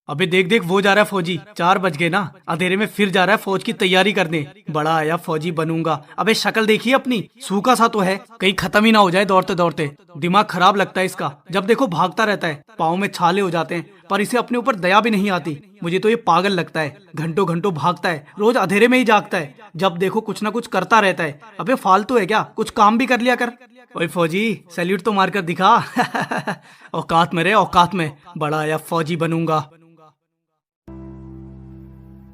अबे देख देख वो जा रहा है फौजी। 4 बज गए ना, अंधेरे में फिर जा रहा है फौज की तैयारी करने। बड़ा आया फौजी बनूंगा। अबे शक्ल देखिए अपनी, सूखा सा तो है, कहीं खत्म ही ना हो जाए दौड़ते दौड़ते। दिमाग खराब लगता है इसका, जब देखो भागता रहता है, पाँव में छाले हो जाते हैं, पर इसे अपने ऊपर दया भी नहीं आती। मुझे तो ये पागल लगता है, घंटों घंटों भागता है, रोज अंधेरे में ही जागता है, जब देखो कुछ ना कुछ करता रहता है। अबे फालतू है क्या, कुछ काम भी कर लिया कर। ओए फौजी सैल्यूट तो मारकर दिखा। औकात में रे, औकात में। बड़ा आया फौजी बनूंगा।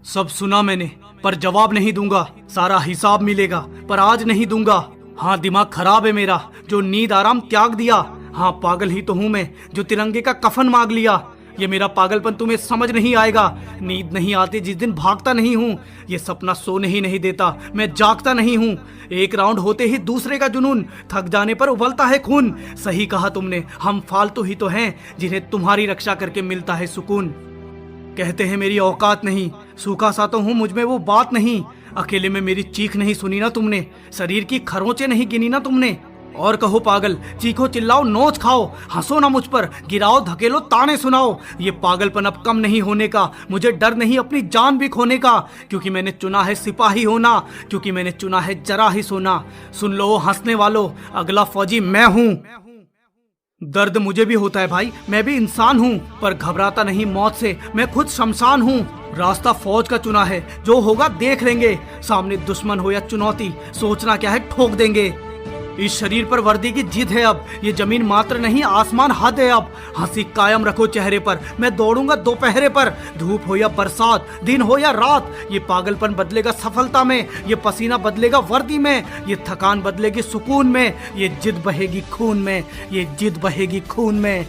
सब सुना मैंने, पर जवाब नहीं दूंगा। सारा हिसाब मिलेगा, पर आज नहीं दूंगा। हाँ दिमाग खराब है मेरा, जो नींद आराम त्याग दिया। हाँ पागल ही तो हूँ मैं, जो तिरंगे का कफन मांग लिया। ये मेरा पागलपन तुम्हें समझ नहीं आएगा। नींद नहीं आती जिस दिन भागता नहीं हूँ, ये सपना सोने ही नहीं देता, मैं जागता नहीं हूँ। एक राउंड होते ही दूसरे का जुनून, थक जाने पर उबलता है खून। सही कहा तुमने, हम फालतू ही तो हैं जिन्हें तुम्हारी रक्षा करके मिलता है सुकून। कहते हैं मेरी औकात नहीं, सूखा सा तो हूँ, मुझ में वो बात नहीं। अकेले में मेरी चीख नहीं सुनी ना तुमने, शरीर की खरोंचे नहीं गिनी ना तुमने। और कहो पागल, चीखो चिल्लाओ नोच खाओ, हंसो ना मुझ पर, गिराओ धकेलो ताने सुनाओ। ये पागलपन अब कम नहीं होने का, मुझे डर नहीं अपनी जान भी खोने का। क्योंकि मैंने चुना है सिपाही होना, क्योंकि मैंने चुना है जरा ही सोना। सुन लो हंसने वालों, अगला फौजी मैं हूँ। दर्द मुझे भी होता है भाई, मैं भी इंसान हूँ, पर घबराता नहीं मौत से, मैं खुद शमशान हूँ। रास्ता फौज का चुना है, जो होगा देख लेंगे। सामने दुश्मन हो या चुनौती, सोचना क्या है ठोक देंगे। इस शरीर पर वर्दी की जिद है अब, ये जमीन मात्र नहीं आसमान हद है अब। हंसी कायम रखो चेहरे पर, मैं दौड़ूंगा दोपहरे पर। धूप हो या बरसात, दिन हो या रात, ये पागलपन बदलेगा सफलता में, ये पसीना बदलेगा वर्दी में, ये थकान बदलेगी सुकून में, ये जिद बहेगी खून में, ये जिद बहेगी खून में।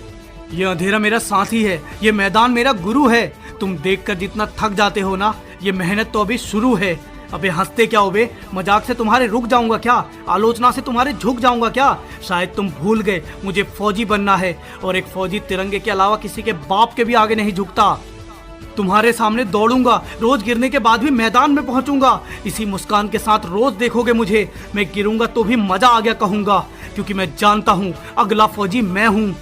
ये अंधेरा मेरा साथी है, ये मैदान मेरा गुरु है। तुम देखकर जितना थक जाते हो ना, ये मेहनत तो अभी शुरू है। अबे हंसते क्या हो बे, मजाक से तुम्हारे रुक जाऊंगा क्या, आलोचना से तुम्हारे झुक जाऊंगा क्या। शायद तुम भूल गए मुझे फौजी बनना है, और एक फौजी तिरंगे के अलावा किसी के बाप के भी आगे नहीं झुकता। तुम्हारे सामने दौड़ूंगा, रोज गिरने के बाद भी मैदान में पहुंचूंगा। इसी मुस्कान के साथ रोज देखोगे मुझे, मैं गिरूंगा तो भी मजा आ गया कहूंगा, क्योंकि मैं जानता हूँ अगला फौजी मैं हूँ।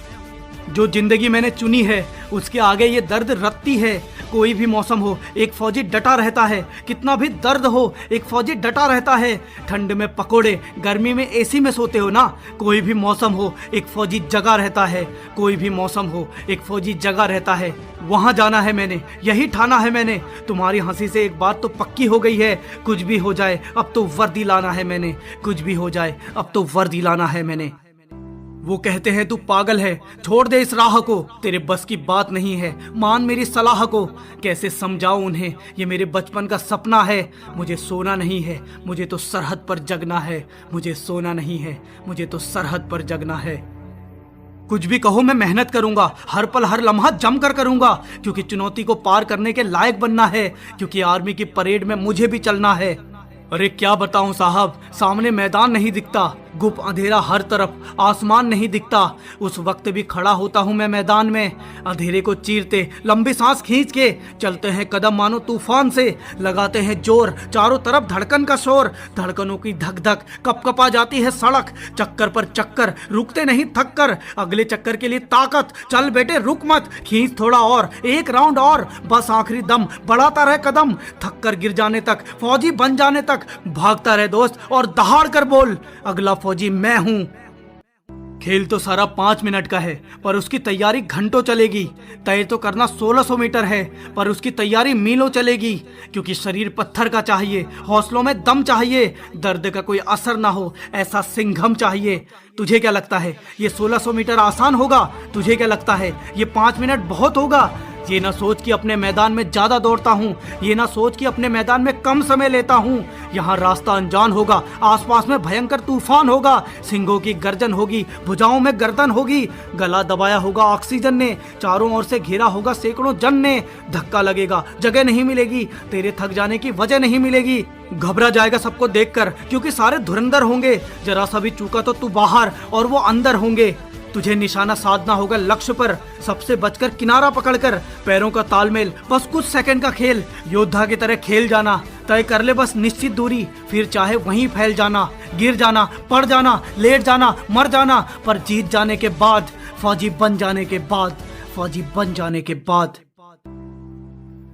जो जिंदगी मैंने चुनी है उसके आगे ये दर्द रत्ती है। कोई भी मौसम हो एक फौजी डटा रहता है, कितना भी दर्द हो एक फौजी डटा रहता है। ठंड में पकोड़े, गर्मी में एसी में सोते हो ना, कोई भी मौसम हो एक फौजी जगा रहता है। कोई भी मौसम हो एक फौजी जगा रहता है। वहाँ जाना है मैंने, यही ठाना है मैंने। तुम्हारी हंसी से एक बात तो पक्की हो गई है, कुछ भी हो जाए अब तो वर्दी लाना है मैंने। कुछ भी हो जाए अब तो वर्दी लाना है मैंने। वो कहते हैं तू पागल है, छोड़ दे इस राह को, तेरे बस की बात नहीं है, मान मेरी सलाह को। कैसे समझाऊं उन्हें, ये मेरे बचपन का सपना है। मुझे सोना नहीं है, मुझे तो सरहद पर जगना है। मुझे सोना नहीं है, मुझे तो सरहद पर जगना है। कुछ भी कहो मैं मेहनत करूंगा, हर पल हर लम्हा जम कर करूंगा, क्योंकि चुनौती को पार करने के लायक बनना है, क्योंकि आर्मी की परेड में मुझे भी चलना है। अरे क्या बताऊं साहब, सामने मैदान नहीं दिखता, गुप अंधेरा हर तरफ, आसमान नहीं दिखता। उस वक्त भी खड़ा होता हूँ मैं मैदान में, अंधेरे को चीरते लंबी सांस खींच के चलते हैं कदम मानो तूफान से। लगाते हैं जोर, चारों तरफ धड़कन का शोर, धड़कनों की धक धक, कपकपा जाती है सड़क। चक्कर पर चक्कर, रुकते नहीं थक कर, अगले चक्कर के लिए ताकत। चल बेटे रुक मत, खींच थोड़ा और, एक राउंड और, बस आखिरी दम, बढ़ाता रहे कदम। थक कर गिर जाने तक, फौजी बन जाने तक, भागता रहे दोस्त और दहाड़ कर बोल, अगला फौजी मैं हूं। खेल तो सारा 5 मिनट का है, पर उसकी तैयारी घंटों चलेगी। तय तो करना 1600 मीटर है, पर उसकी तैयारी मीलों चलेगी। क्योंकि शरीर पत्थर का चाहिए, हौसलों में दम चाहिए, दर्द का कोई असर ना हो ऐसा सिंघम चाहिए। तुझे क्या लगता है ये 1600 मीटर आसान होगा? तुझे क्या लगता है ये 5 मिनट बहुत होगा? ये ना सोच कि अपने मैदान में ज्यादा दौड़ता हूँ, ये ना सोच कि अपने मैदान में कम समय लेता हूँ। यहाँ रास्ता अनजान होगा, आसपास में भयंकर तूफान होगा, सिंगों की गर्जन होगी, भुजाओं में गर्दन होगी, गला दबाया होगा ऑक्सीजन ने, चारों ओर से घेरा होगा सैकड़ों जन ने। धक्का लगेगा, जगह नहीं मिलेगी, तेरे थक जाने की वजह नहीं मिलेगी। घबरा जाएगा सबको देखकर, क्योंकि सारे धुरंधर होंगे। जरा सा भी चूका तो तू बाहर और वो अंदर होंगे। तुझे निशाना साधना होगा लक्ष्य पर, सबसे बचकर किनारा पकड़कर, पैरों का तालमेल, बस कुछ सेकंड का खेल। योद्धा की तरह खेल जाना, तय कर ले बस निश्चित दूरी, फिर चाहे वहीं फैल जाना, गिर जाना, पड़ जाना, लेट जाना, मर जाना, पर जीत जाने के बाद, फौजी बन जाने के बाद, फौजी बन जाने के बाद।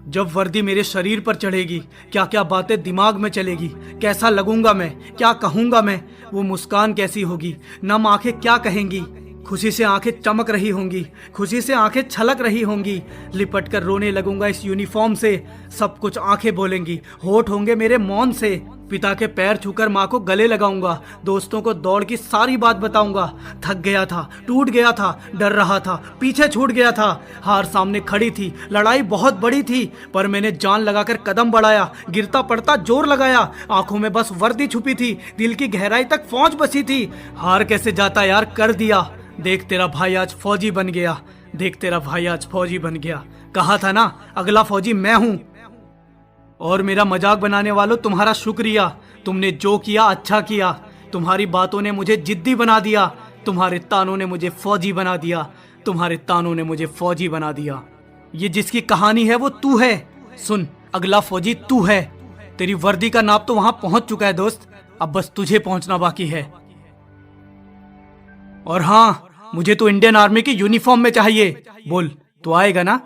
जब वर्दी मेरे शरीर पर चढ़ेगी क्या क्या बातें दिमाग में चलेगी, कैसा लगूंगा मैं, क्या कहूंगा मैं, वो मुस्कान कैसी होगी, नम आंखें क्या कहेंगी, खुशी से आंखें चमक रही होंगी, खुशी से आंखें छलक रही होंगी, लिपट कर रोने लगूंगा इस यूनिफॉर्म से, सब कुछ आंखें बोलेंगी, होठ होंगे मेरे मौन से, पिता के पैर छूकर माँ को गले लगाऊंगा, दोस्तों को दौड़ की सारी बात बताऊंगा, थक गया था, टूट गया था, डर रहा था, पीछे छूट गया था, हार सामने खड़ी थी, लड़ाई बहुत बड़ी थी, पर मैंने जान लगाकर कदम बढ़ाया, गिरता पड़ता जोर लगाया, आंखों में बस वर्दी छुपी थी, दिल की गहराई तक फौज बसी थी, हार कैसे जाता यार, कर दिया, देख तेरा भाई आज फौजी बन गया, देख तेरा भाई आज फौजी बन गया, कहा था ना अगला फौजी मैं हूं। और मेरा मजाक बनाने वालों तुम्हारा शुक्रिया, तुमने जो किया अच्छा किया, तुम्हारी बातों ने मुझे जिद्दी बना दिया, तुम्हारे तानों ने मुझे फौजी बना दिया, तुम्हारे तानों ने मुझे फौजी बना दिया। ये जिसकी कहानी है वो तू है, सुन अगला फौजी तू है, तेरी वर्दी का नाप तो वहां पहुंच चुका है दोस्त, अब बस तुझे पहुंचना बाकी है। और हाँ, मुझे तो इंडियन आर्मी की यूनिफॉर्म में चाहिए, बोल तो आएगा ना।